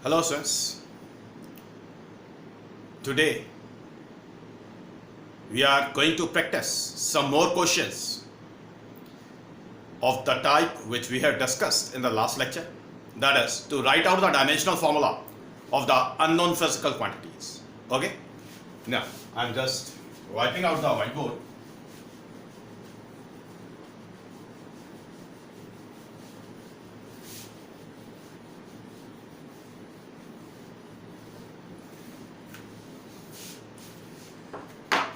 Hello students, today we are going to practice some more questions of the type which we have discussed in the last lecture, that is to write out the dimensional formula of the unknown physical quantities. Okay, now I am just wiping out the whiteboard.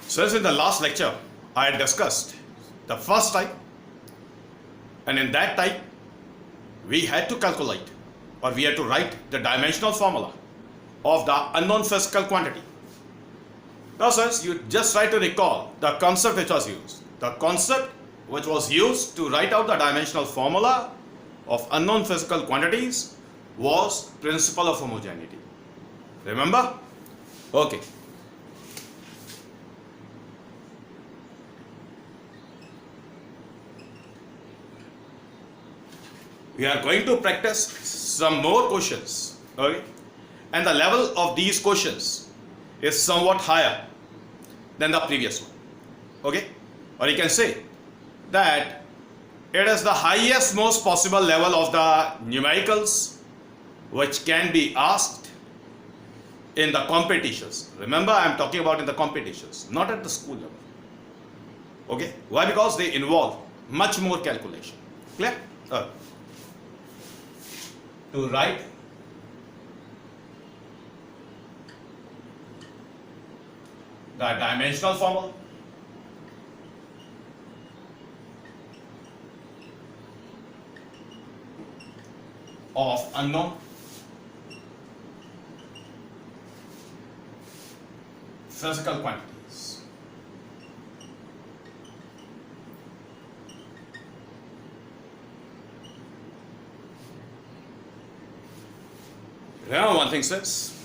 So as in the last lecture, I had discussed the first type, and in that type, we had to calculate or we had to write the dimensional formula of the unknown physical quantity. Now sirs, you just try to recall the concept which was used. The concept which was used to write out the dimensional formula of unknown physical quantities was principle of homogeneity. Remember? Okay. We are going to practice some more questions, okay? And the level of these questions is somewhat higher than the previous one, okay? Or you can say that it is the highest most possible level of the numericals which can be asked in the competitions. Remember, I am talking about in the competitions, not at the school level, okay? Why? Because they involve much more calculation. Clear? To write the dimensional formula of unknown physical quantities. Remember one thing, sirs.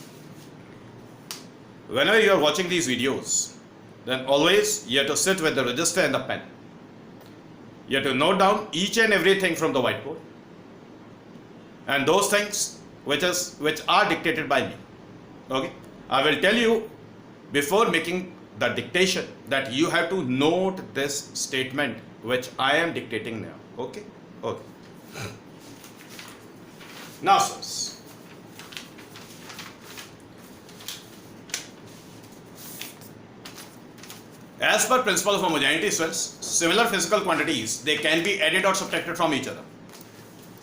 Whenever you are watching these videos, then always you have to sit with the register and the pen. You have to note down each and everything from the whiteboard, and those things which are dictated by me. Okay, I will tell you before making the dictation that you have to note this statement which I am dictating now. Okay. Now, sirs, as per principle of homogeneity, similar physical quantities, they can be added or subtracted from each other.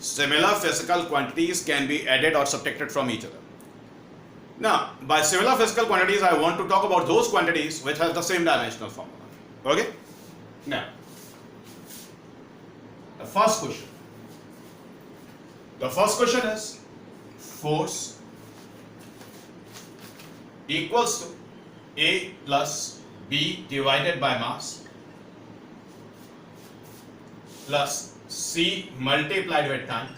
Similar physical quantities can be added or subtracted from each other. Now, by similar physical quantities, I want to talk about those quantities which have the same dimensional formula. Okay? Now, the first question. The first question is force equals to A plus B divided by mass plus C multiplied with time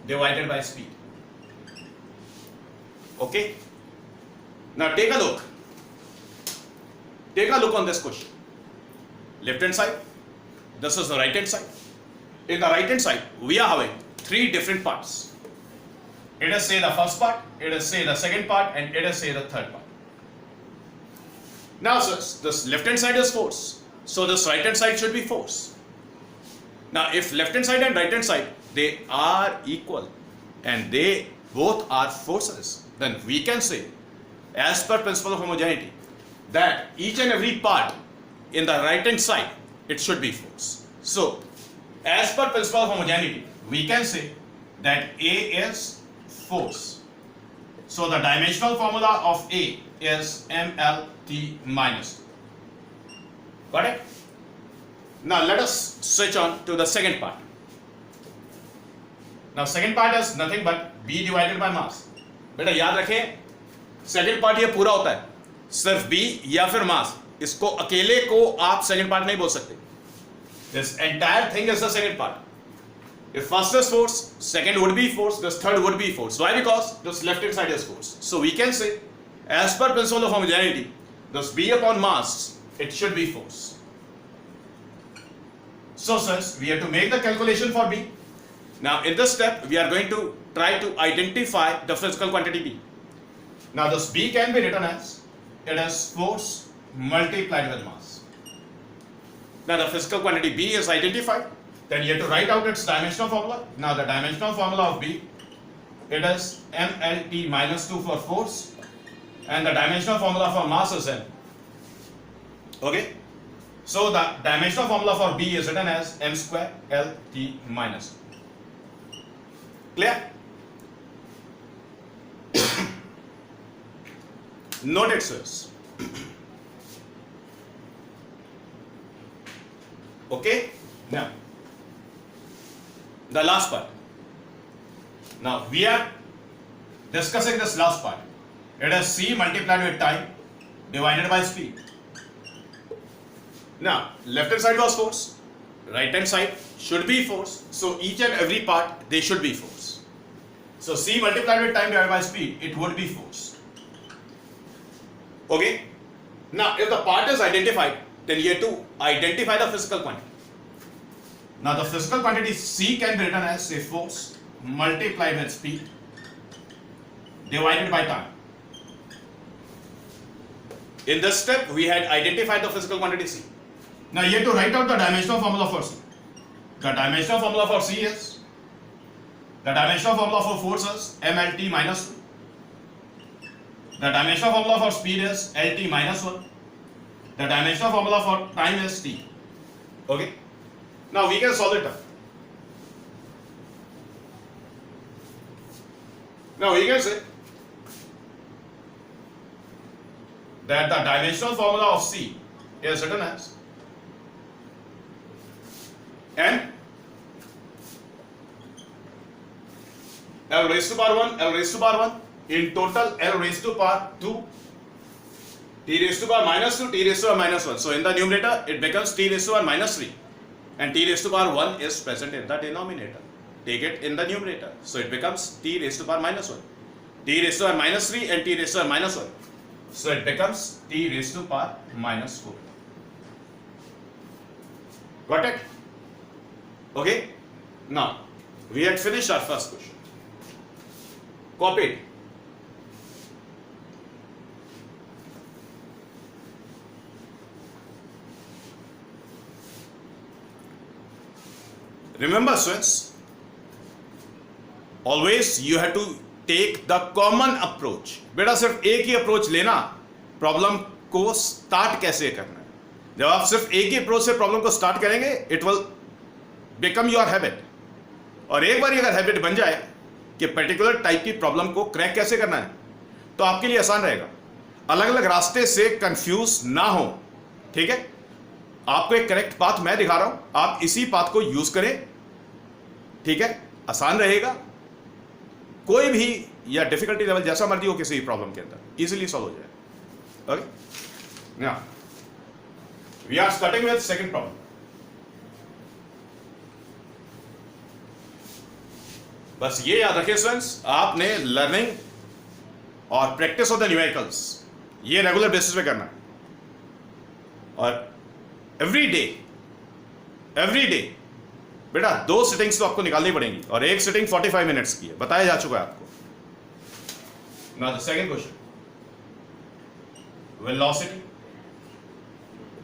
divided by speed. Okay? Now take a look. Take a look on this question. Left hand side, this is the right hand side. In the right hand side, we are having three different parts. It is say the first part, it is say the second part, and it is say the third part. Now, sirs, this left hand side is force, so this right hand side should be force. Now, if left hand side and right hand side, they are equal and they both are forces, then we can say, as per principle of homogeneity, that each and every part in the right hand side, it should be force. So, as per principle of homogeneity, we can say that A is force. So, the dimensional formula of A is MLT minus 2. Got it? Now let us switch on to the second part. Now second part is nothing but B divided by mass. बेटा याद रखें, second part ये पूरा होता है, सिर्फ B या फिर mass. इसको अकेले को आप second part नहीं बोल सकते. This entire thing is the second part. If first is force, second would be force, this third would be force. Why? Because this left hand side is force. So we can say, as per principle of homogeneity, this B upon mass, it should be force. So since we have to make the calculation for B, Now in this step we are going to try to identify the physical quantity B. Now this B can be written as it is force multiplied with mass. Now the physical quantity B is identified. Then you have to write out its dimensional formula. Now the dimensional formula of B, it is mLT minus 2 for force, and the dimensional formula for mass is M. Okay? So the dimensional formula for B is written as m square LT minus 2. Clear? Note it, sirs. Okay? Now, the last part. Now, we are discussing this last part. It is C multiplied with time divided by speed. Now, left hand side was force, right hand side should be force. So, each and every part, they should be force. So, C multiplied with time divided by speed, it would be force. Okay? Now, if the part is identified, then you have to identify the physical quantity. Now, the physical quantity C can be written as, say, force multiplied with speed divided by time. In this step, we had identified the physical quantity C. Now, you have to write out the dimensional formula for C. The dimensional formula for C is, the dimensional formula for force is mLT minus 2. The dimensional formula for speed is LT minus 1. The dimensional formula for time is T. Okay? Now we can solve it up. Now we can say that the dimensional formula of C is written as n L raised to power 1, L raised to power 1, in total L raised to power 2, T raised to power minus 2, T raised to power minus 1. So in the numerator it becomes T raised to power minus 3, and T raised to power 1 is present in the denominator. Take it in the numerator. So it becomes T raised to power minus 1. T raised to power minus 3 and T raised to power minus 1. So it becomes T raised to power minus 4. Got it? Okay? Now, we had finished our first question. Copy it. Remember, students, always you have to take the common approach. बेटा सिर्फ एक ही approach लेना problem को start कैसे करना है. जब आप सिर्फ एक ही अप्रोच से प्रॉब्लम को स्टार्ट करेंगे, it will become your habit. और एक बार अगर हैबिट बन जाए कि पर्टिकुलर टाइप की प्रॉब्लम को क्रैक कैसे करना है, तो आपके लिए आसान रहेगा. अलग अलग रास्ते से कंफ्यूज ना हो. ठीक है? आपको एक करेक्ट पाथ मैं दिखा रहा हूं, आप इसी पाथ को यूज करें. ठीक है? आसान रहेगा. कोई भी या डिफिकल्टी लेवल जैसा मर्जी हो किसी भी प्रॉब्लम के अंदर इजीली सॉल्व हो जाए. Okay? Now we are starting with second problem. बस ये याद रखिए स्टूडेंट्स, आपने लर्निंग और प्रैक्टिस ऑफ द न्यूमेरिकल्स ये रेगुलर बेसिस पे करना है. और एवरी डे बेटा 2 सिटिंग्स तो आपको निकालनी पड़ेंगी, और एक सिटिंग 45 मिनट्स की है, बताया जा चुका है आपको. Now the second question, velocity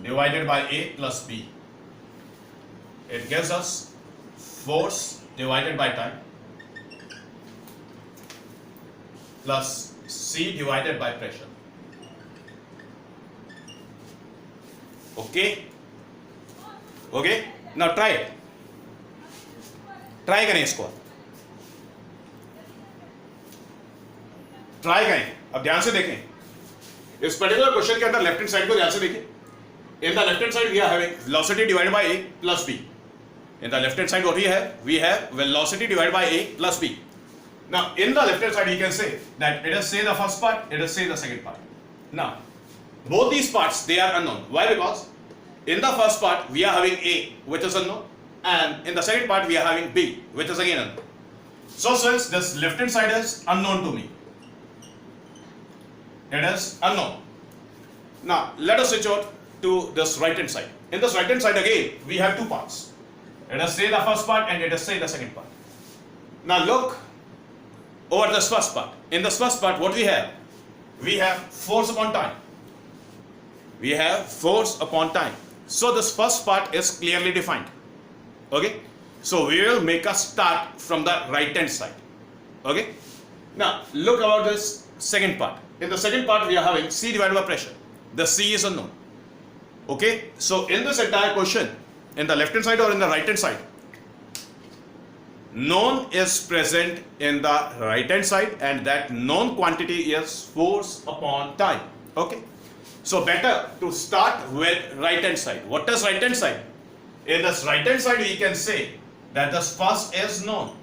divided by a plus b, it gives us force divided by time plus c divided by pressure. Okay, now try it. Try करें इसको, ट्राई करें. अब ध्यान से देखें इस पर्टिकुलर क्वेश्चन के अंदर लेफ्ट हैंड साइड को ध्यान से देखें. In the left hand side we are having velocity divided by a plus b. In the left hand side what we have velocity divided by a plus b. Now in the left hand side you can say that it is say the first part, it is say the second part. Now both these parts they are unknown. Why? Because in the first part we are having a which is unknown, and in the second part we are having b which is again unknown. So since this left hand side is unknown to me, it is unknown. Now let us switch out to this right hand side. In this right hand side again we have two parts. Let us say the first part and let us say the second part. Now look over this first part. In this first part, what we have? We have force upon time. We have force upon time. So this first part is clearly defined. Okay? So we will make a start from the right hand side. Okay? Now look about this second part. In the second part, we are having C divided by pressure. The C is unknown. Okay? So in this entire question, in the left hand side or in the right hand side, known is present in the right hand side, and that known quantity is force upon time. Okay? So better to start with right hand side. What is right hand side? In this right hand side, we can say that this first is known.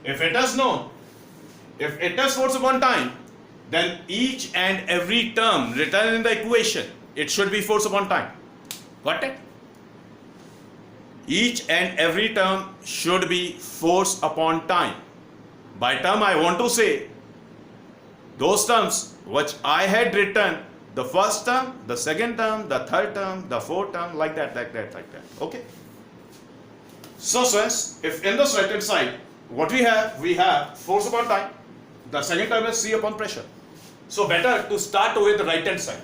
If it is known, if it is force upon time, then each and every term written in the equation, it should be force upon time. Got it? Each and every term should be force upon time. By term, I want to say those terms which I had written, the first term, the second term, the third term, the fourth term, like that. Okay? So since if in this right hand side, what we have force upon time, the second term is C upon pressure. So better to start with the right hand side.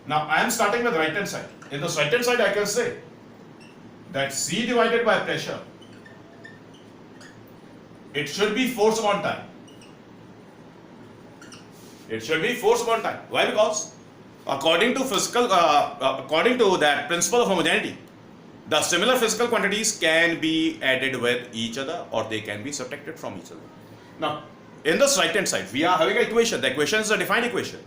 Now I am starting with right hand side. In this right hand side, I can say that C divided by pressure, it should be force upon time. It should be force upon time. Why? Because according to that principle of homogeneity, the similar physical quantities can be added with each other or they can be subtracted from each other. Now, in this right hand side, we are having an equation. The equation is a defined equation.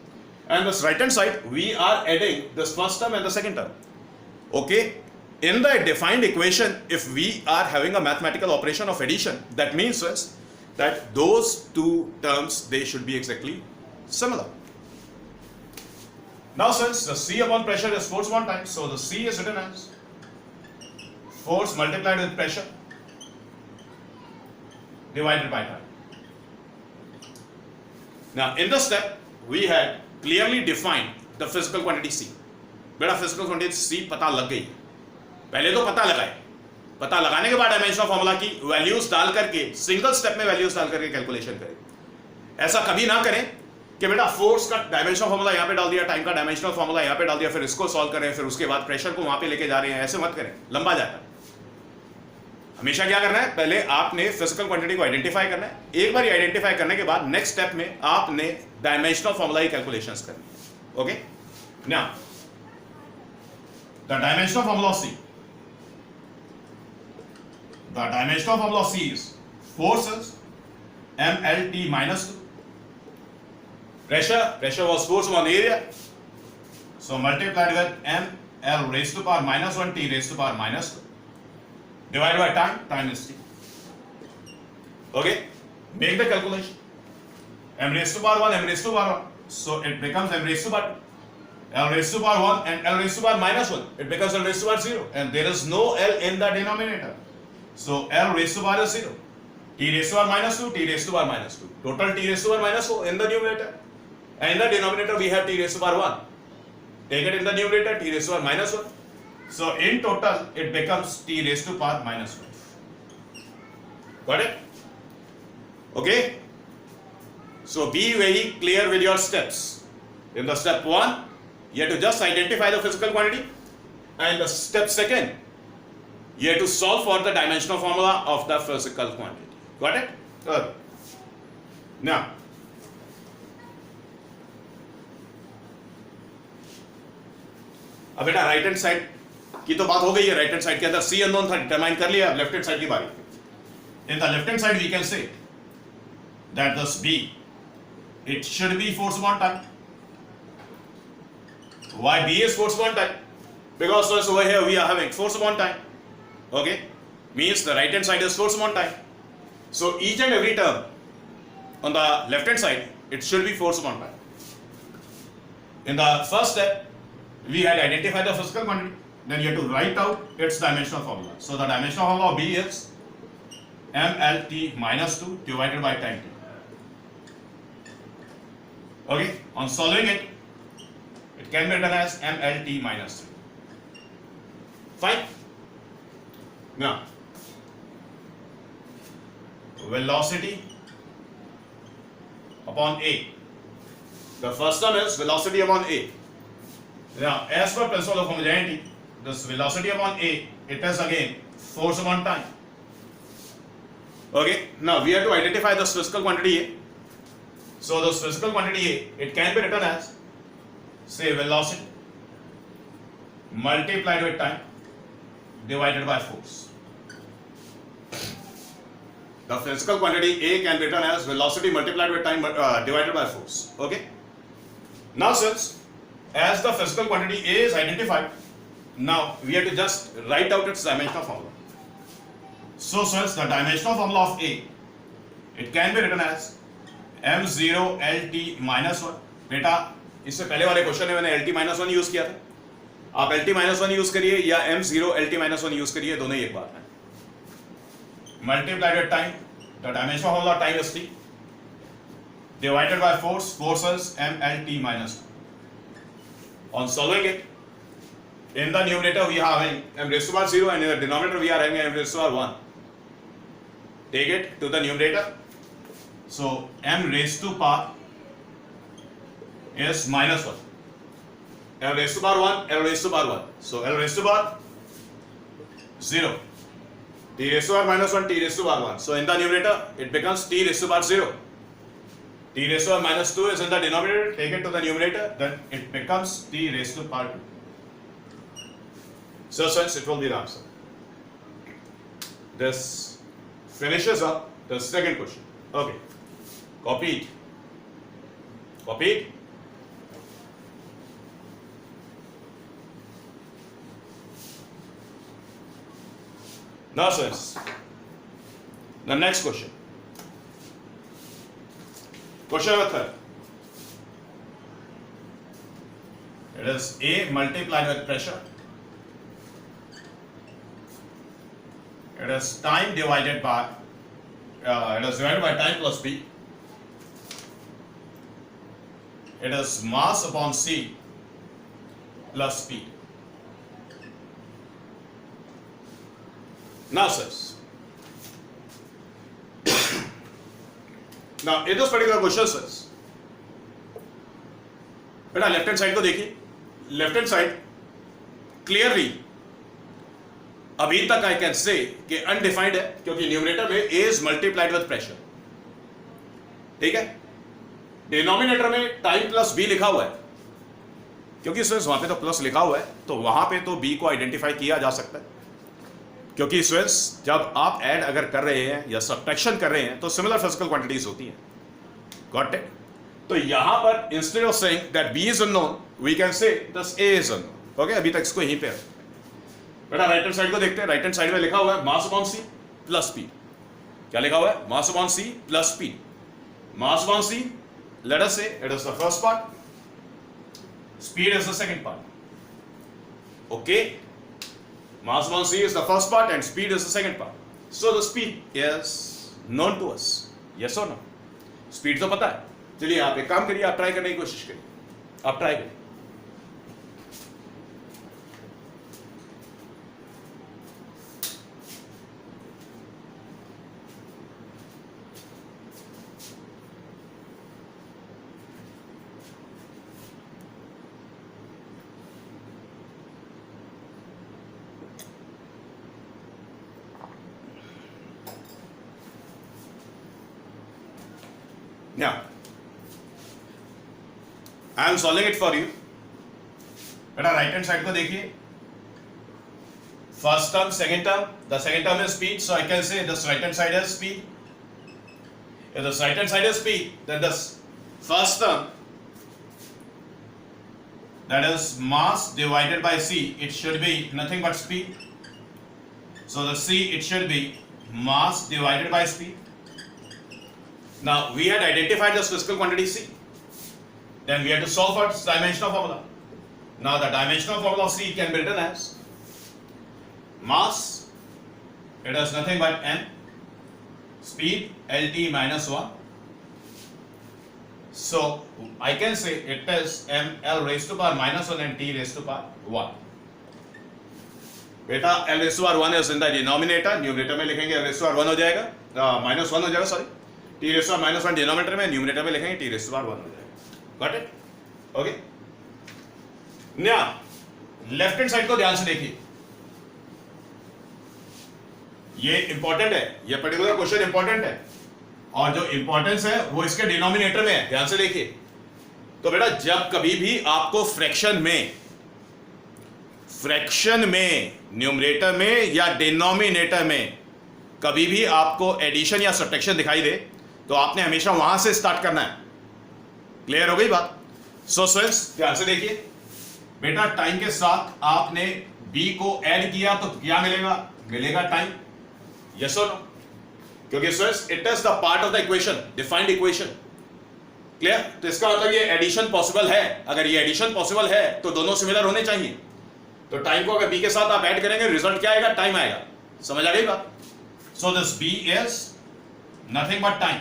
And this right hand side, we are adding this first term and the second term. Okay? In the defined equation, if we are having a mathematical operation of addition, that means is that those two terms, they should be exactly similar. Now since the C upon pressure is force upon time, so the C is written as force multiplied with pressure divided by time. Now in this step, we had clearly defined the physical quantity C. बेटा physical quantity C पता लग गई. पहले तो पता लगाए. पता लगाने के बाद डायमेंशन ऑफ फॉर्मूला की वैल्यूज डाल करके सिंगल स्टेप में वैल्यूज डाल करके कैलकुलेशन करें. ऐसा कभी ना करें कि बेटा फोर्स का डायमेंशन फॉर्मूला यहाँ पे डाल दिया, टाइम का डायमेंशनल फॉर्मूला यहाँ पे डाल दिया, फिर इसको सॉल्व करें, फिर उसके बाद प्रेशर को वहां पे लेके जा रहे हैं. ऐसे मत करें, लंबा जाता है. हमेशा क्या करना है, पहले आपने फिजिकल क्वांटिटी को आइडेंटिफाई करना है. एक बार आइडेंटिफाई करने के बाद नेक्स्ट स्टेप में आपने डायमेंशनल फॉर्मूला की कैलकुलेशंस करनी है. Okay, now the dimensional formula of C, the dimensional formula of C is forces mLT minus 2. Pressure was force on area, so multiplied with mL raised to power minus 1 T raised to power minus 2 divided by time is T. Okay, make the calculation. M raised to power 1, M raised to power 1, so it becomes M raised to power 2. L raised to power 1 and L raised to power minus 1, it becomes L raised to power 0, and there is no L in the denominator. So L raised to power is 0. T raised to power minus 2, T raised to power minus 2. Total T raised to power minus 4 in the numerator. And in the denominator we have T raised to power 1. Take it in the numerator, T raised to power minus 1. So in total it becomes T raised to power minus 1. Got it? Okay? So be very clear with your steps. In the step 1, you have to just identify the physical quantity. And the step 2, you have to solve for the dimensional formula of the physical quantity. Got it? Good. Now, अब बेटा right hand side की तो बात हो गई है. Right hand side के अंदर सी अननोन था, डिटरमाइन कर लिया. अब लेफ्ट हैंड साइड की बारी. In the left hand side we can say that this B, it should be force upon time. Why B is force upon time? Because over here we are having force upon time. Okay, means the right hand side is force upon time. So each and every term on the left hand side, it should be force upon time. In the first step, we had identified the physical quantity. Then you have to write out its dimensional formula. So the dimensional formula of B is mLT minus 2 divided by time t. Okay, on solving it, it can be written as mLT minus 3. Fine. Now, velocity upon A. The first term is velocity upon A. Now, as per principle of homogeneity, this velocity upon A, it is again force upon time. Okay, now we have to identify the physical quantity A. So the physical quantity A, it can be written as, say, velocity multiplied with time divided by force. The physical quantity A can be written as velocity multiplied with time divided by force. Okay. Now, since as the physical quantity A is identified, now we have to just write out its dimensional formula. So, since the dimensional formula of A, it can be written as m0 lt minus 1. बेटा इससे पहले वाले question में मैंने lt minus 1 use किया था. आप lt minus 1 use करिए या m0 lt minus 1 यूज करिए, दोनों ही एक बात है. Multiplied with time, the dimensional formula of time is t, divided by force, force is mlt minus 1. On solving it, in the numerator we are having m raised to power 0 and in the denominator we are having m raised to power 1. Take it to the numerator. So m raised to power is minus 1. L raised to power 1, L raised to power 1. So L raised to power 0. T raised to power minus 1, T raised to power 1. So in the numerator, it becomes T raised to power 0. T raised to power minus 2 is in the denominator. Take it to the numerator, then it becomes T raised to power 2. So since it will be the answer. This finishes up the second question. Okay. Copied. Copied. Now, sirs, the next question. Question number 3. It is A multiplied with pressure. It is time divided by time plus B. It is mass upon C plus speed. Now, sirs, now in this particular question, sirs, बेटा left hand side को देखिए. Left hand side clearly अभी तक आई can से कि undefined है, क्योंकि numerator में A is multiplied with pressure. ठीक है. डिनोमिनेटर में टाइम प्लस B लिखा हुआ है, क्योंकि सिर्फ वहां पे तो प्लस लिखा हुआ है, तो वहां पे तो B को आइडेंटिफाई किया जा सकता है, क्योंकि स्टूडेंट्स जब आप ऐड अगर कर रहे हैं या सब्ट्रैक्शन कर रहे हैं तो सिमिलर फिजिकल क्वांटिटीज होती हैं. Got it. तो यहां पर instead of saying that B is unknown, we can say this A is unknown. Okay, अभी तक इसको यहीं पे बेटा राइट हैंड साइड को देखते हैं. राइट हैंड साइड में लिखा हुआ है mass upon C plus speed. क्या लिखा हुआ है? Mass upon C plus speed. Mass upon C, let us say it is the first part, speed is the second part. Okay, mass upon C is the first part and speed is the second part. So the speed is known to us. Yes or no? Speed तो पता है. चलिए आप एक काम करिए, आप try करने की कोशिश करिए. आप ट्राई करिए. Now, I am solving it for you. बेटा राइट हैंड साइड को देखिए. First term, second term. The second term is speed, so I can से this right hand side is speed. If the right hand side is speed, then the first term, that is mass divided by C, it should be nothing but speed. So the C, it should be mass divided by speed. Now we had identified the physical quantity C. Then we had to solve for its dimensional formula. Now the dimensional formula of C can be written as mass, it is nothing but m, speed lt minus 1. So I can say it is m l raised to power minus 1 and t raised to power 1. बेटा l raised to power 1 is in the denominator, numerator में लिखेंगे l raised to power 1 हो जाएगा, -1 हो जाएगा, sorry, t raised to power -1 denominator में, numerator में लिखेंगे t raised to power 1 हो जाएगा. Got it? Okay. Now left hand side को ध्यान से देखिए, ये इंपॉर्टेंट है, ये पर्टिकुलर क्वेश्चन इंपॉर्टेंट है, और जो इंपॉर्टेंस है वो इसके डिनोमिनेटर में है. ध्यान से देखिए. तो बेटा जब कभी भी आपको फ्रैक्शन में न्यूमरेटर में या डिनोमिनेटर में कभी भी आपको एडिशन या सब्ट्रैक्शन दिखाई दे, तो आपने हमेशा वहां से स्टार्ट करना है. क्लियर हो गई बात? सो स्टूडेंट्स ध्यान से देखिए बेटा, टाइम के साथ आपने b को ऐड किया तो क्या मिलेगा टाइम. यस और नो? क्योंकि students it is the part of the equation, defined equation. Clear? तो इसका मतलब ये एडिशन पॉसिबल है. अगर ये एडिशन पॉसिबल है तो दोनों सिमिलर होने चाहिए. तो टाइम को अगर b के साथ आप ऐड करेंगे, रिजल्ट क्या आएगा? टाइम आएगा. समझ आ गई बात? So this b is nothing but time.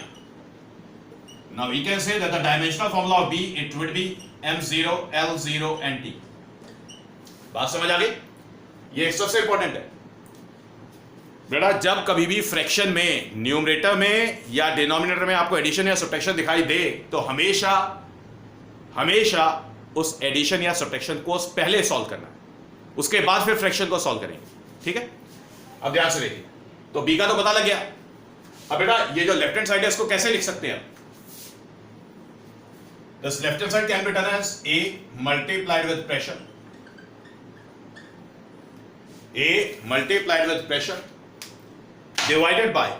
Now we can say that the dimensional formula of b it would be m0 l0 and t. बात समझ आ गई? ये सबसे इंपॉर्टेंट है बेटा. जब कभी भी फ्रैक्शन में न्यूमरेटर में या डिनोमिनेटर में आपको एडिशन या सब्ट्रैक्शन दिखाई दे, तो हमेशा उस एडिशन या सब्ट्रैक्शन को पहले सॉल्व करना है, उसके बाद फिर फ्रैक्शन को सॉल्व करेंगे. ठीक है? अब ध्यान से देखिए. तो b का तो पता लग गया. अब बेटा ये जो लेफ्ट हैंड साइड है इसको कैसे लिख सकते हैं? This left hand side can be written as a multiplied with pressure, a multiplied with pressure divided by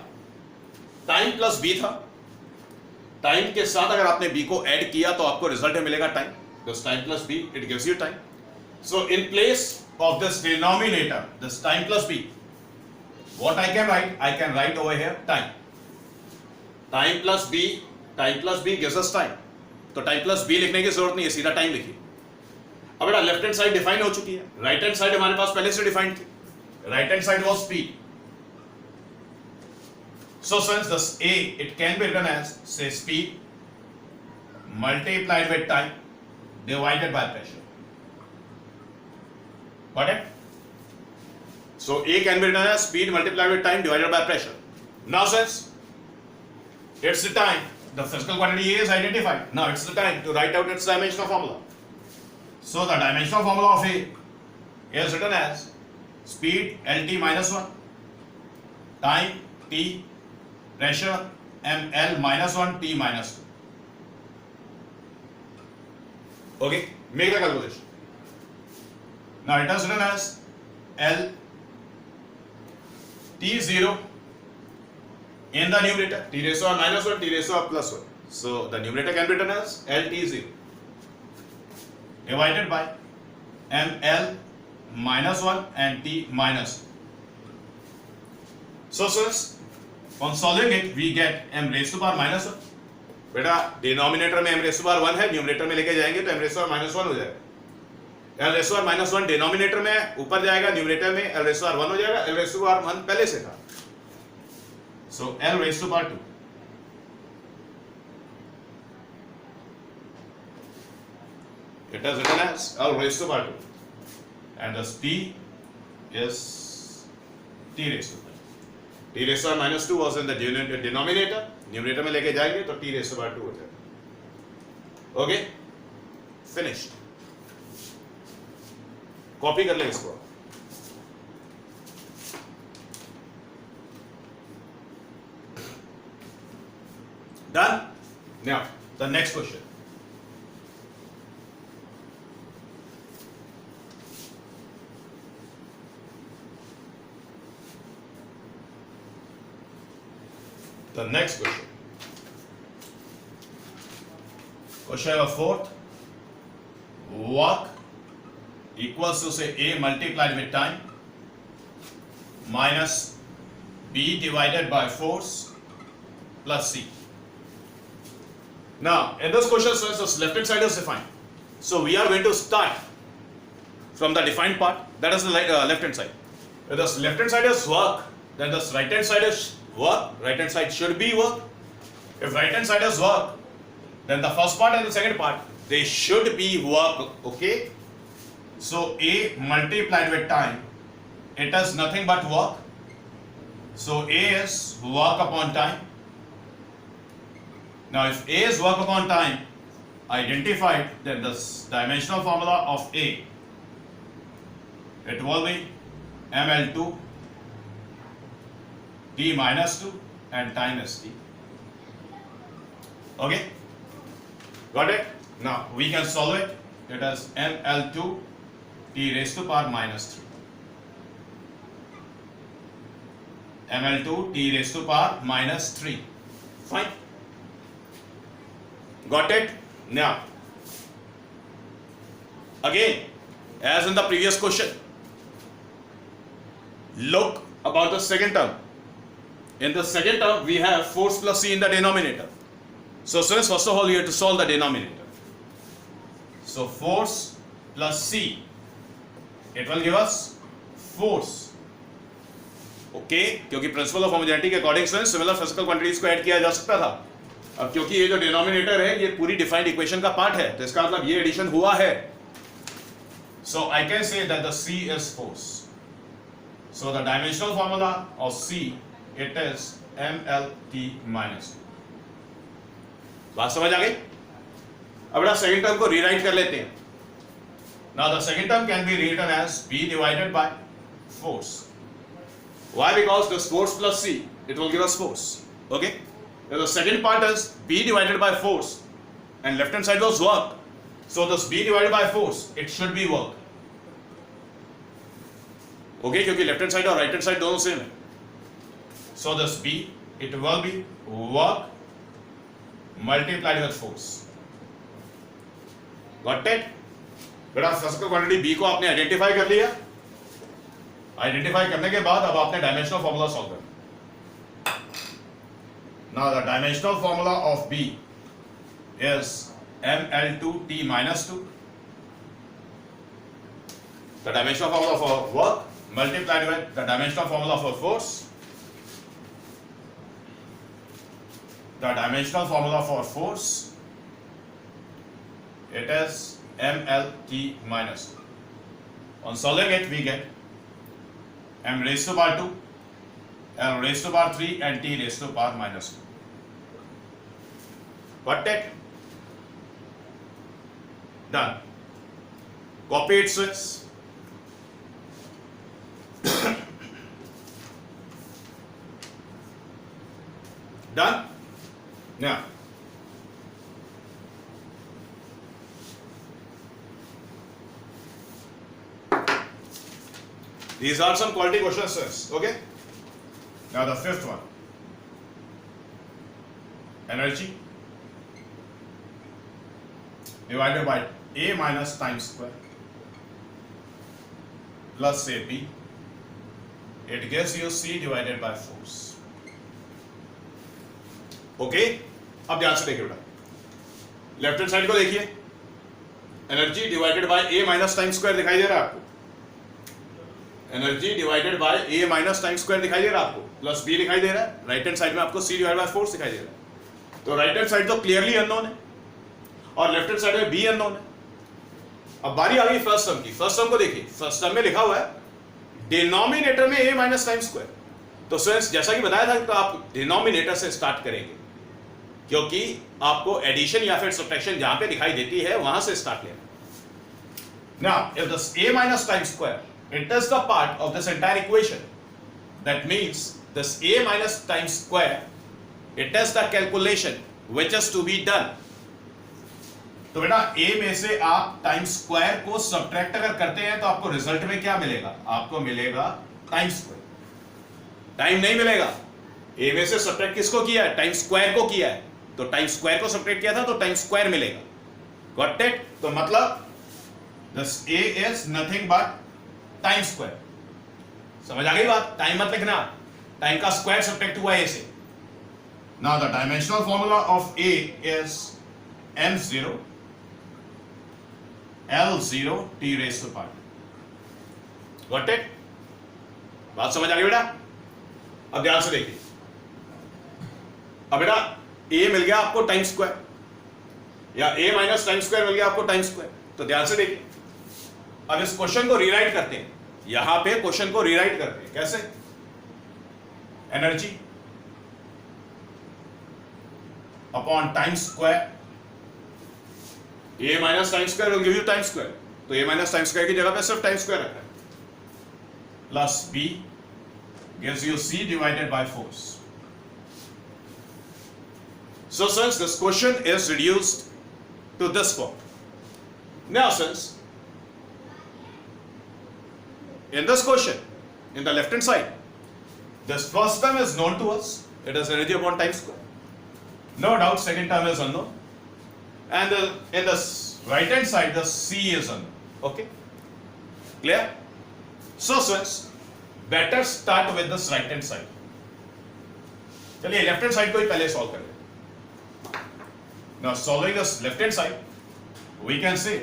time plus b था. टाइम के साथ अगर आपने b को ऐड किया तो आपको रिजल्ट में मिलेगा time. This time plus b it gives you time. So in place of this denominator, this time plus b, what I can write over here time. Time plus b gives us time. तो time plus b लिखने की जरूरत नहीं है, सीधा time लिखिए. अब बेटा लेफ्ट हैंड साइड डिफाइन हो चुकी है, राइट हैंड साइड हमारे पास पहले से डिफाइंड थी. Right hand side was speed. So since this a it can be written as say speed multiplied with time divided by pressure. Got it? So a can be written as speed multiplied with time divided by pressure. Now since it's the time, the physical quantity a is identified. Now it's the time to write out its dimensional formula. So the dimensional formula of a is written as speed lt minus 1, time t, pressure ml minus 1 t minus 2. Okay, make the calculation. Now it is written as L T0 in the numerator, t raised to power minus 1, t raised to power plus 1. So the numerator can be written as LT0 divided by ml minus 1 and t minus 2. So since on solving it we get m raised to power minus 1. बेटा denominator में m raised to power 1 है, numerator में लेके जाएंगे तो m raised to power minus 1 हो जाएगा. l raised to power minus 1 denominator में ऊपर जाएगा, न्यूमरेटर में l raised to power 1 हो जाएगा. l raised to power 1 पहले से था, so l raised to power 2. It is written as l raised to power 2 and thus t is t raised to power. t raised to power minus 2 was in the denominator, numerator में लेके जाएंगे तो t raised to power 2 हो जाएगा. Okay, finished. Copy कर ले इसको. Done. Now the next question. The next question. Question number 4th. Work equals to say A multiplied with time minus B divided by force plus C. Now in this question, so this left hand side is defined. So we are going to start from the defined part, that is the left hand side. If this left hand side is work, then this right hand side is work. Right hand side should be work. If right hand side is work, then the first part and the second part they should be work. Okay, so A multiplied with time it is nothing but work. So A is work upon time. Now if A is work upon time identified, then the dimensional formula of A, it will be ml2 t minus 2 and time is t. Okay, got it? Now we can solve it. It is ml2 t raised to power minus 3. ml2 t raised to power minus 3. Fine. Got it? Now, again, as in the previous question, look about the second term. In the second term, we have force plus C in the denominator. So, since first of all, you have to solve the denominator. So, force plus C, it will give us force. Okay, क्योंकि principle of homogeneity के according similar physical quantities को add किया जा सकता था. अब क्योंकि ये जो डिनोमिनेटर है ये पूरी डिफाइंड इक्वेशन का पार्ट है, तो इसका मतलब ये एडिशन हुआ है. So I can say that the C is force. So the dimensional formula of C, it is mLT minus 2. बात समझ आ गई? अब बड़ा सेकंड टर्म को रीराइट कर लेते हैं. Now the second term can be written as B divided by force. Why? Because this force plus C, it will give us force. Okay? Now the second part is B divided by force, and left hand side was work. So this B divided by force, it should be work. Okay? क्योंकि left hand side और right hand side दोनों same है. So this B, it will be work multiplied with force. Got it? बेटा physical quantity B को आपने identify कर लिया. Identify करने के बाद अब आपने डायमेंशनल फॉर्मूला सॉल्व करना. Now the dimensional formula of B is ml2t minus 2. The dimensional formula for work multiplied with the dimensional formula for force. The dimensional formula for force, it is mlt minus 2. On solving it, we get m raised to power 2, l raised to power 3 and t raised to power minus 2. Got it? Done. Copy it, switch. Done? Now, these are some quality questions, okay? Now the fifth one. Energy divided by A minus time square plus AP, it gives you C divided by force. Okay? अब ध्यान से देखिए बेटा, left hand side को देखिए, energy divided by A minus time square दिखाई दे रहा है आपको. Energy divided by A minus time square दिखाई दे रहा है आपको, प्लस B दिखाई दे रहा है. राइट हैंड साइड में आपको C डिवाइडेड बाय फोर्स दिखाई दे रहा है. तो राइट हैंड साइड तो क्लियरली अननोन है और लेफ्ट हैंड साइड में B अननोन है. अब बारी आ गई फर्स्ट टर्म की. फर्स्ट टर्म को देखिए, फर्स्ट टर्म में लिखा हुआ है डिनोमिनेटर में A माइनस टाइम स्क्वायर. तो स्टूडेंट्स जैसा कि बताया था तो आप डिनोमिनेटर से स्टार्ट करेंगे, क्योंकि आपको एडिशन या फिर सब्ट्रैक्शन जहां पे दिखाई देती है वहां से स्टार्ट लेना. Now, if this A minus time square, it is the part of this entire equation. That means this A minus time square, it is the calculation which is to be done. तो बेटा A में से आप time square को subtract अगर करते हैं तो आपको रिजल्ट में क्या मिलेगा? आपको मिलेगा टाइम स्क्वायर. टाइम नहीं मिलेगा. A में से सब्ट्रैक्ट किसको किया है? टाइम स्क्वायर को किया है. तो टाइम स्क्वायर को सब्ट्रैक्ट किया था तो टाइम स्क्वायर मिलेगा. Got it? तो मतलब this A is nothing but time square. समझ आ गई बात? टाइम मत लिखना, टाइम का स्क्वायर सब्ट्रैक्ट हुआ A से. Now the dimensional formula of A is m0 L0 t raised to power. Got it? बात समझ आ गई बेटा? अब ध्यान से देखिए. अब बेटा A मिल गया आपको टाइम स्क्वायर या A माइनस टाइम स्क्वायर मिल गया आपको टाइम स्क्वायर. तो ध्यान से देखिए. अब इस क्वेश्चन को रीराइट करते हैं. यहां पे क्वेश्चन को रीराइट करते हैं कैसे, energy upon time square, A minus time square will give you time square, तो ए माइनस टाइम स्क्वायर की जगह पे सिर्फ टाइम स्क्वायर रखा है, plus B gives you c divided by force. So since this question is reduced to this form, now since in this question, in the left hand side, this first term is known to us, it is energy upon time square. No doubt second term is unknown, and in the right hand side the c is unknown. Okay, clear? So since better start with this right hand side, चलिए left hand side को ही पहले solve करें. Now solving this left hand side, we can say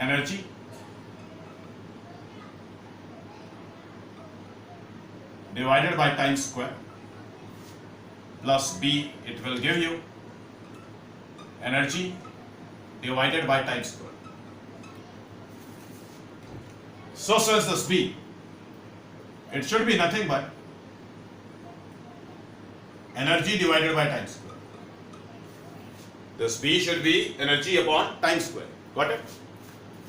energy divided by time square plus b, it will give you energy divided by time square. So since this b, it should be nothing but energy divided by time square. This b should be energy upon time square. Got it?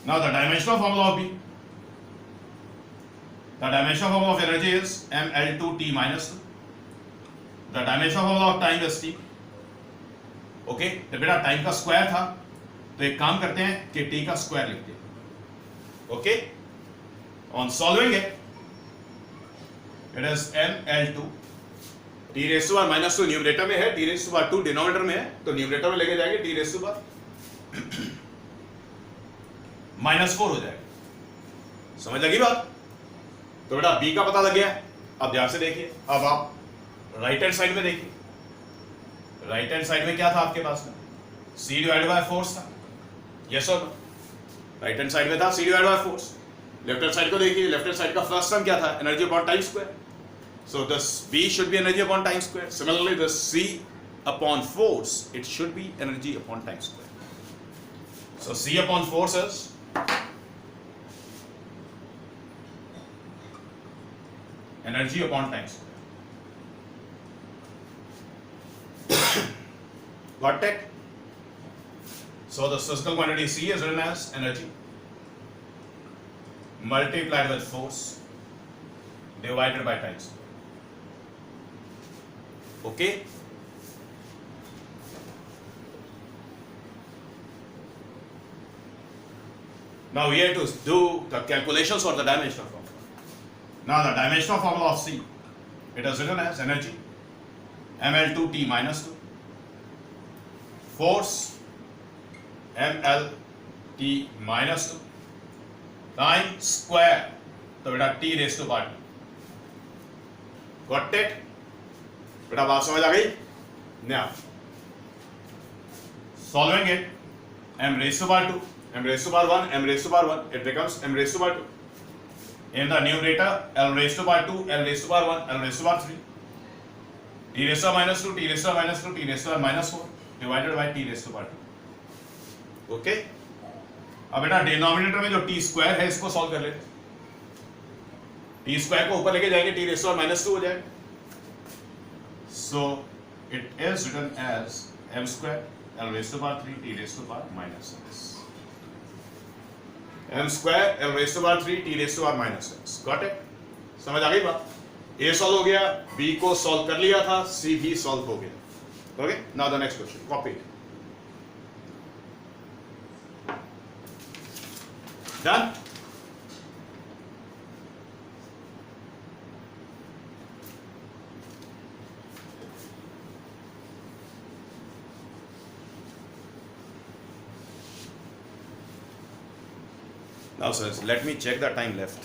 Now the dimensional formula of b, the dimensional formula of energy is mL2t minus 2. The dimensional formula of time is t. Okay, तो बेटा time का square था, तो एक काम करते हैं कि t का स्क्वायर लिखते हैं. Okay, on solving it, it is mL2 t raised to power minus 2 numerator में है, t raised to power 2 denominator में है, तो न्यूमरेटर में लेके जाएंगे t raised to power minus 4 हो जाएगा. समझ लगी बात? तो बेटा b का पता लग गया. अब ध्यान से देखिए, अब आप राइट हैंड साइड में देखिए. राइट हैंड साइड में क्या था आपके पास में? c डिवाइडेड बाय फोर्स था. यस और नो? राइट हैंड साइड में था c divided by force. Left hand side को देखिए, लेफ्ट हैंड साइड का फर्स्ट टर्म क्या था? Energy upon time square. So this b should be energy upon time square. Similarly, this c upon force, it should be energy upon time square. So c upon force is energy upon time square. Got it? So the physical quantity c is written as energy multiplied with force divided by time square. Okay, now we have to do the calculations for the dimensional formula. Now the dimensional formula of c, it is written as energy mL2t minus 2, force mLt minus 2, time square, तो बेटा t raised to power 2. Got it? बेटा बात समझ आ गई? Now solving it, m raised to power 2, m raised to power 1, m raised to power 1, it becomes m raised to power 2. In the numerator, l raised to power 2, l raised to power 1, l raised to power 3, t raised to power minus 2, t raised to power minus 2, t raised to power minus 4 divided by t raised to power 2. Okay? अब बेटा denominator में जो t square है इसको solve कर लेते. t square को ऊपर लेके जाएंगे, t raised to power minus 2 हो जाएगा. So it is written as m square l raised to power 3 t raised to power minus 6. m square l raised to power 3 t raised to power minus 6. Got it? समझ आ गई बात? a solve हो गया, b को solve कर लिया था, c भी सॉल्व हो गया. Okay? Now the next question. Copy it. Done? Now sir, let me check the time left.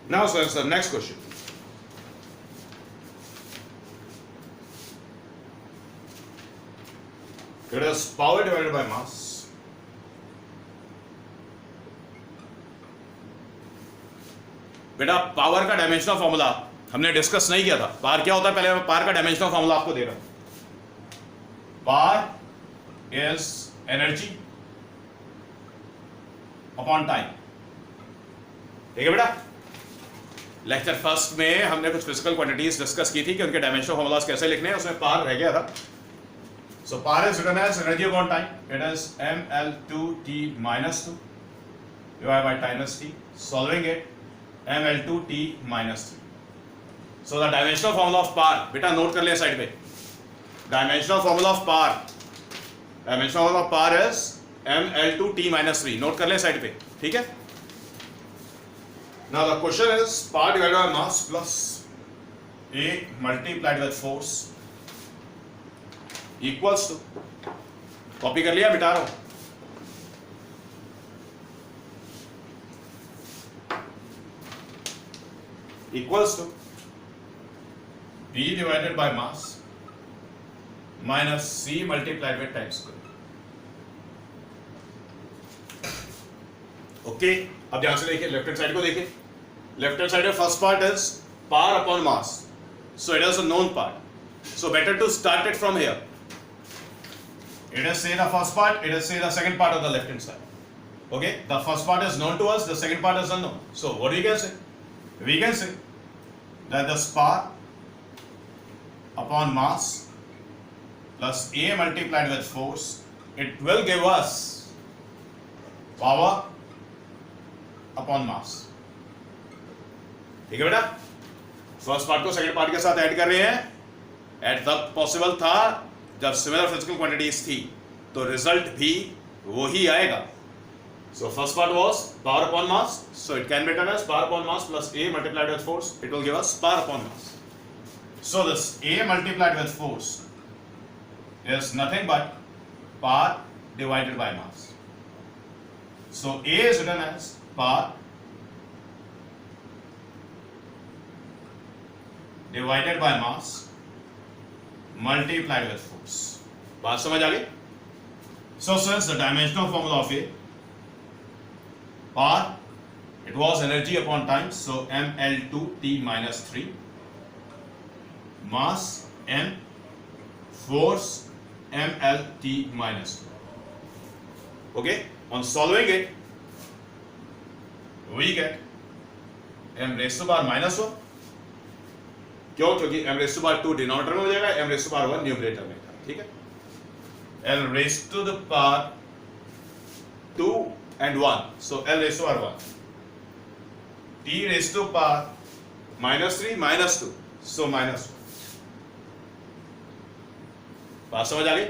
Now sir, the next question. It is power divided by mass. बेटा power का dimensional formula हमने discuss नहीं किया था। पार क्या होता है, पहले मैं पार का डायमेंशनल फॉर्मूला आपको दे रहा हूं। पार इज एनर्जी अपॉन टाइम, ठीक है बेटा। लेक्चर फर्स्ट में हमने कुछ फिजिकल क्वांटिटीज डिस्कस की थी कि उनके डायमेंशनल फॉर्मूलाज कैसे लिखने हैं, उसमें पार रह गया था। So power is written as energy upon time, it is mL2t minus 2 divided by time is t, solving it mL2t minus 3. So the dimensional formula of power, बेटा नोट कर ले साइड पे, dimensional formula of power is mL2t minus 3, note कर ले side पे, ठीक है। Now the question is power divided by mass plus A multiplied with force equals to, copy कर लिया, मिटा रहा हूं, equals to B divided by mass minus C multiplied with time square. Okay, अब ध्यान से देखिए, लेफ्ट हैंड साइड को देखिए। लेफ्ट हैंड साइड में first part is power upon mass, so it is a known part, so better to start it from here. It is say the first part, it is say the second part of the left hand side. Okay, the first part is known to us, the second part is unknown. So what we can say? We can say that the power upon mass plus A multiplied with force, it will give us power upon mass. ठीक है बेटा, first part को second part के साथ add कर रहे हैं. Add तब पॉसिबल था जब सिमिलर फिजिकल क्वांटिटीज थी, तो रिजल्ट भी वो ही आएगा. So first part was power upon mass, so it can be written as power upon mass plus A multiplied with force. It will give us power upon mass. So this A multiplied with force is nothing but power divided by mass. So A is written as power divided by mass multiplied with force. बात समझ आ गई? So since the dimensional formula of A, power, it was energy upon time, so mL2t minus 3, mass m, force mLt minus 2. Okay, on solving it, we get m raised to power minus 1. क्यों? क्योंकि m raised to power 2 denominator में हो जाएगा, m raised to power 1 numerator में था. ठीक है, l raised to the power 2 and 1, so l raised to power 1, t raised to power minus 3 minus 2, so minus 1. बात समझ आ गई?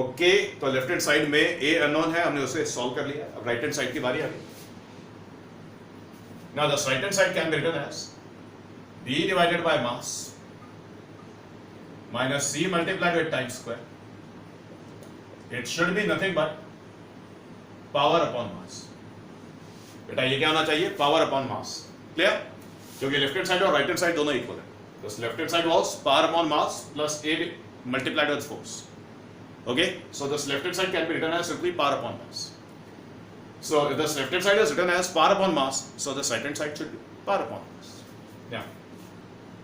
ओके, तो लेफ्ट हैंड साइड में a अननोन है, हमने उसे सॉल्व कर लिया. अब राइट हैंड साइड की बारी आ गई. Now this right hand side can be written as B divided by mass minus C multiplied with time square. It should be nothing but power upon mass. बेटा ये क्या होना चाहिए? Power upon mass. Clear? क्योंकि left hand side और right hand side दोनों equal है. तो left hand side was power upon mass plus A multiplied with force. Okay, so this left hand side can be written as simply power upon mass. So if this left hand side is written as power upon mass, so this right hand side should be power upon mass. Yeah.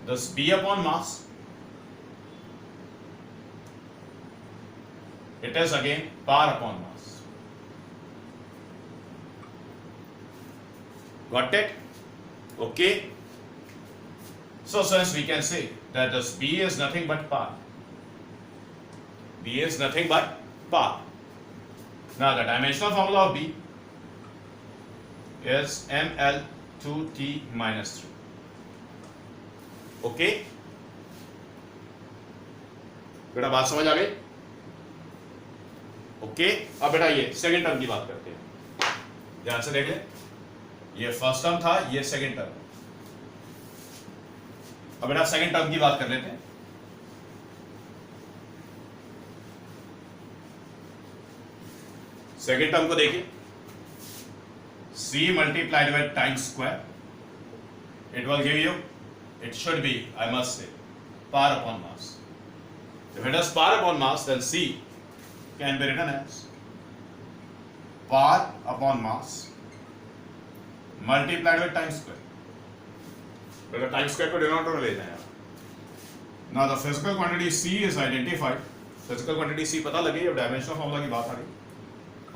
Thus B upon mass, it is again power upon mass. Got it? Okay. So since we can say that this B is nothing but power, B is nothing but power. Now the dimensional formula of B is mL2t minus 3. Okay बेटा, बात समझ आ गई? Okay, अब बेटा ये second term की बात करते हैं. ध्यान से देख ले, ये फर्स्ट टर्म था, ये सेकंड टर्म. अब बेटा सेकंड टर्म की बात कर लेते हैं. सेकंड टर्म को देखिए, C multiplied with time square, it will give you, it should be, I must say, power upon mass. If it is power upon mass, then C can be written as power upon mass multiplied with time square. बेटा time square को denominator में ले जाए। Now the physical quantity C is identified. Physical quantity C पता लगी, अब dimensional formula की बात आ गई।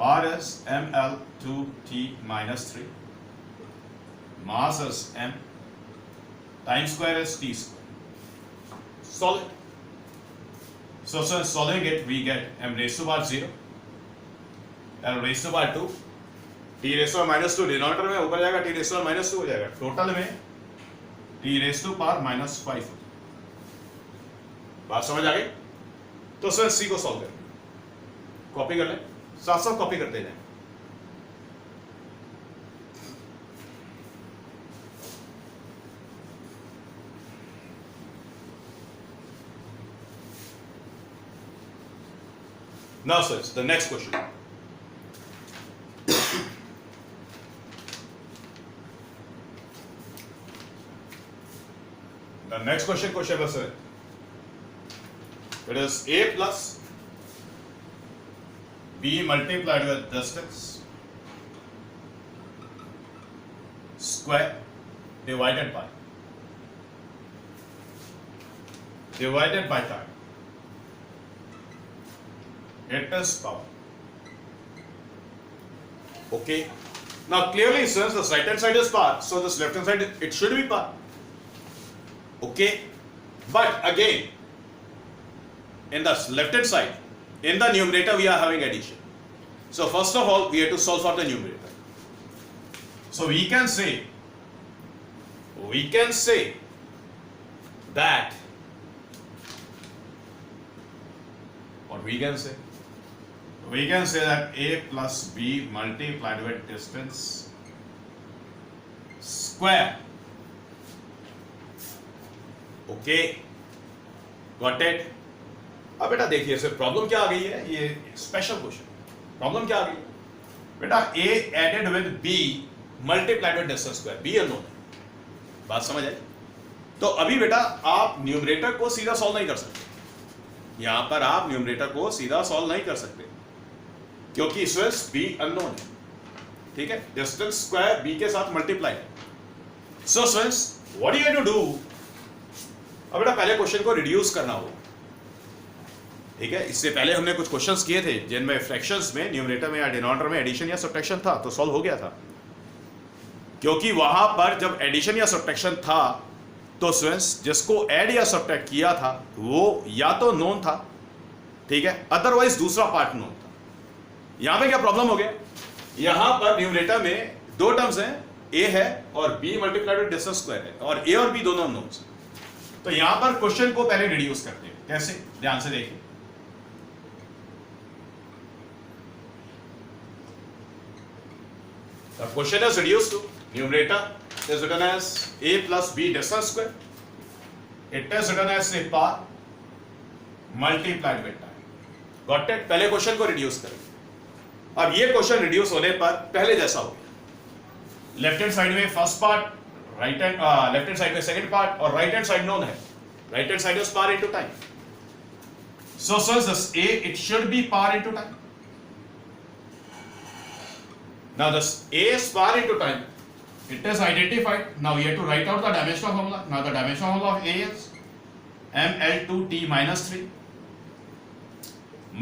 R is ml2t minus 3, mass is m, time square is t square. Solve it. So solving it, we get m raised to power 0, l raised to power 2, t raised to power minus 2 denominator में ऊपर जाएगा, t raised to power minus 2 हो जाएगा, total में t raised to power minus 5। बात समझ आ गई? तो सर C को सॉल्व करें, कॉपी कर लें, साथ साथ कॉपी करते जाएं। Now sirs, the next question. The next question number 7. It is A plus B multiplied with distance square divided by time. It is power. Okay. Now clearly since this right hand side is power, so this left hand side it should be power. Okay. But again, in the left hand side, in the numerator we are having addition. So first of all we have to solve for the numerator. So we can say that what we can say? We can say that A plus B multiplied with distance square. Okay, got it? अब बेटा देखिए sir problem क्या आ गई है, ये special question. Problem क्या आ गई बेटा, A added with B multiplied with distance square, B unknown है। बात समझ आई? तो अभी बेटा आप न्यूमरेटर को सीधा सॉल्व नहीं कर सकते, यहां पर आप न्यूमरेटर को सीधा सॉल्व नहीं कर सकते क्योंकि इसमें B अननोन है, ठीक है? डिस्टेंस स्क्वायर B के साथ मल्टीप्लाई है। So students what you have to do, अब बेटा पहले क्वेश्चन को रिड्यूस करना होगा, ठीक है? इससे पहले हमने कुछ क्वेश्चंस किए थे जिनमें फ्रैक्शंस में न्यूमरेटर में या डिनोमिनेटर में एडिशन या सब्ट्रैक्शन था, तो सॉल्व हो गया था। क्योंकि वहां पर जब एडिशन या सब्ट्रैक्शन था तो स्टूडेंट्स जिसको ऐड या सब्ट्रैक्ट किया था वो या तो नोन था, ठीक है, अदरवाइज दूसरा पार्ट नोन था। यहां पे क्या प्रॉब्लम हो गया, यहां पर न्यूमरेटर में दो टर्म्स हैं, A है और B multiplied with distance square है, और A और B दोनों नोन्स हैं। तो यहां पर क्वेश्चन को पहले रिड्यूस करते हैं, कैसे? ध्यान से देखिए। The question is reduced to numerator is written as A plus B distance square. It is written as a power multiplied with time. Got it? पहले क्वेश्चन को रिड्यूस करें। अब ये क्वेश्चन रिड्यूस होने पर पहले जैसा हो गया, लेफ्ट हैंड साइड में first part, right hand left hand side में सेकंड पार्ट, और राइट हैंड साइड नोन है, right hand side is power into time. So since this A it should be power into time. Now this A is power into time, it is identified. Now we have to write out the dimensional formula. Now the dimensional formula of A is ml2t minus 3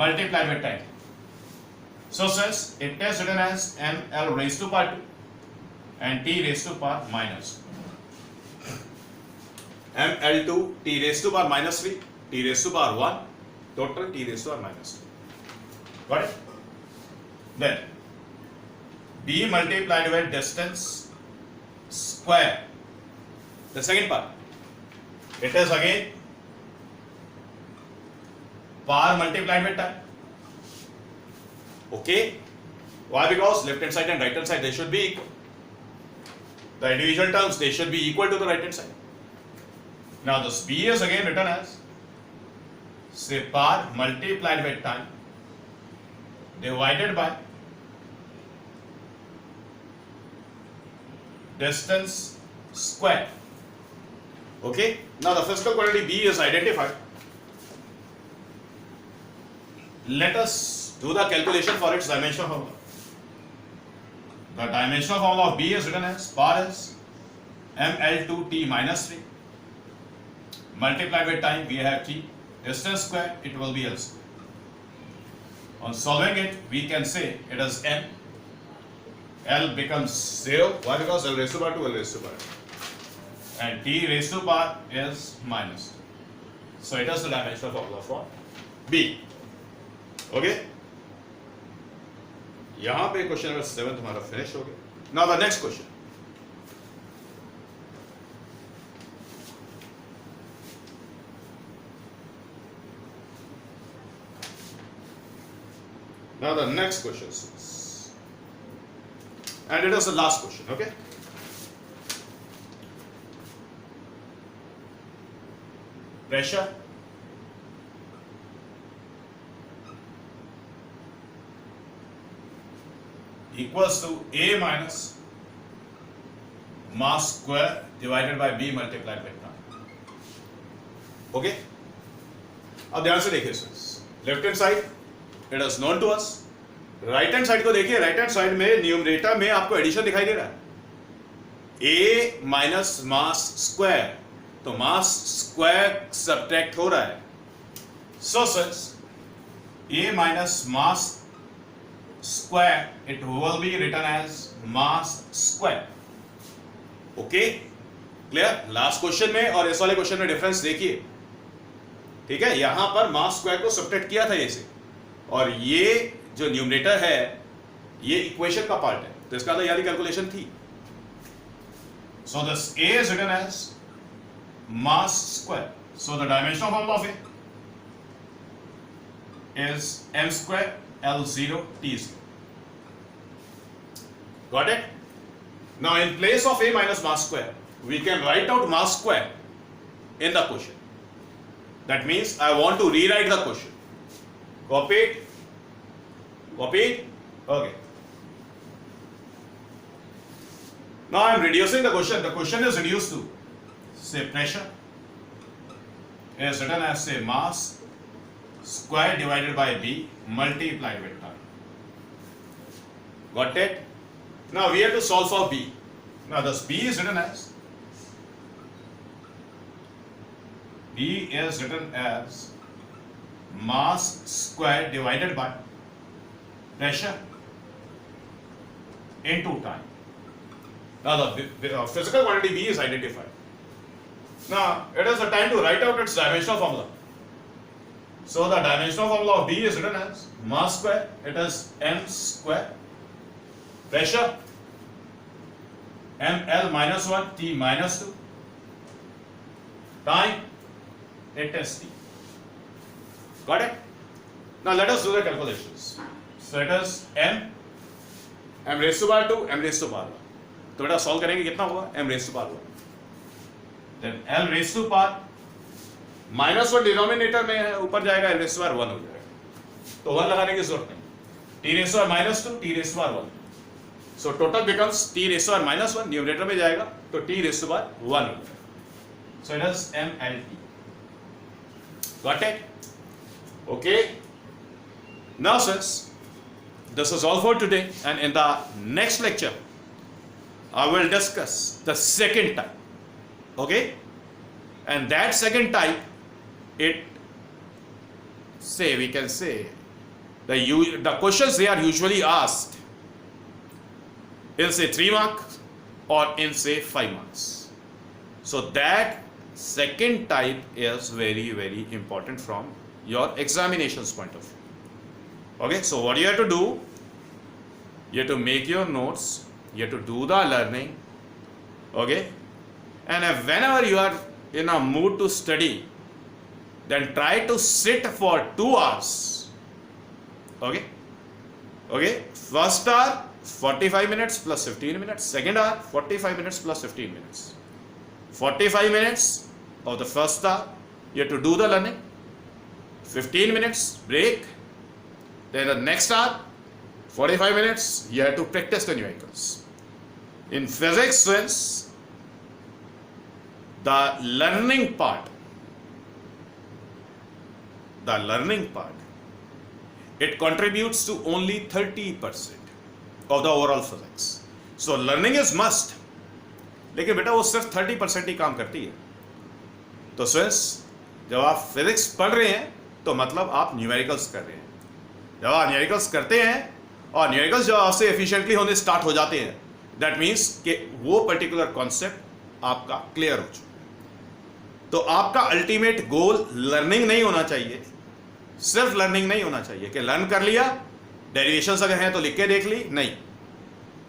multiplied with time. So since it is written as ml raised to power 2 and t raised to power minus 2. ml2 t raised to power minus 3, t raised to power 1, total t raised to power minus 2. Got it? Then B multiplied with distance square. The second part, it is again power multiplied with time. Okay? Why? Because left hand side and right hand side they should be equal. The individual terms they should be equal to the right hand side. Now this B is again written as say power multiplied with time divided by distance square. Okay? Now the physical quantity B is identified. Let us do the calculation for its dimensional formula. The dimensional formula of B is written as power is mL2t minus 3 multiplied with time, we have t. Distance square, it will be L square. On solving it, we can say it is m. L becomes 0. Why? Because L raised to power 2, L raised to power 2. And t raised to power is minus 2. So it is the dimensional formula for B. Okay? यहाँ पे question number 7 तुम्हारा finish हो गया. Now the next question. Now the next question is, and it is the last question, okay? Pressure equals to A minus mass square divided by B multiplied by time. Okay? अब ध्यान से देखिए students, left hand side it is known to us. Right hand side को देखिए, right hand side में numerator में आपको addition दिखाई दे रहा है, A माइनस मास स्क्वायर, तो मास स्क्वायर सब्ट्रैक्ट हो रहा है. So since A minus mass square, it will be written as mass square. Okay, clear? Last question में और इस वाले क्वेश्चन में डिफरेंस देखिए, ठीक है? यहां पर मास स्क्वायर को सब्ट्रैक्ट किया था ऐसे, और ये जो न्यूमरेटर है ये इक्वेशन का पार्ट है, तो इसका तो यारी कैलकुलेशन थी. So this A is written as mass square. So the dimensional formula of A is m square L0 T0. Got it? Now in place of A minus mass square, we can write out mass square in the question. That means I want to rewrite the question. Copy it. Copy it. Okay. Now I am reducing the question. The question is reduced to, say, pressure is written as, say, mass square divided by B multiplied with time. Got it? Now we have to solve for B. Now this B is written as mass square divided by pressure into time. Now the physical quantity B is identified. Now it is the time to write out its dimensional formula. So the dimensional formula of B is written as mass square, it is m square, pressure ml minus 1 t minus 2, time it is t. Got it? Now let us do the calculations. So it is m raised to power 2, m raised to power 1. तो बेटा solve करेंगे, कितना होगा? m raised to power 1. Then l raised to power minus 1 denominator में है, ऊपर जाएगा, l raised to power 1 हो जाएगा, तो 1 लगाने की जरूरत नहीं. t raised to power minus 2, t raised to power 1. So total becomes t raised to power minus 1, numerator में जाएगा तो t raised to power 1 हो जाएगा. So it is mlt. Got it? Okay. Now since this is all for today, and in the next lecture I will discuss the second type. Okay? And that second type, we can say the questions they are usually asked in say 3 marks or in say 5 marks. So that second type is very, very important from your examinations point of view. Okay, so what you have to do, you have to make your notes, you have to do the learning. Okay, and whenever you are in a mood to study, then try to sit for 2 hours. Okay, okay, first hour 45 minutes plus 15 minutes, second hour 45 minutes plus 15 minutes. 45 minutes of the first hour you have to do the learning, 15 minutes break, then the next hour 45 minutes you have to practice the numericals. In physics, since the learning part, it contributes to only 30% of the overall physics. So learning is must. लेकिन बेटा वो सिर्फ 30% ही काम करती है। तो students, जब आप फिजिक्स पढ़ रहे हैं तो मतलब आप न्यूमेरिकल्स कर रहे हैं। जब आप न्यूमेरिकल्स करते हैं और न्यूमेरिकल्स जब आपसे एफिशिएंटली होने स्टार्ट हो जाते हैं, दैट मीन्स कि वो पर्टिकुलर कॉन्सेप्ट आपका क्लियर हो चुका है। तो आपका अल्टीमेट गोल लर्निंग नहीं होना चाहिए, सिर्फ लर्निंग नहीं होना चाहिए कि लर्न कर लिया, डेरिवेशंस अगर हैं तो लिख के देख ली, नहीं।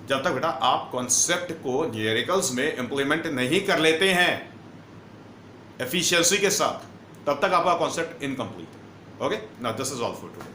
जब तक बेटा आप कॉन्सेप्ट को न्यूमेरिकल्स में इंप्लीमेंट नहीं कर लेते हैं एफिशिएंसी के साथ, तब तक आपका कॉन्सेप्ट इनकम्प्लीट है। Okay, now this is all for today.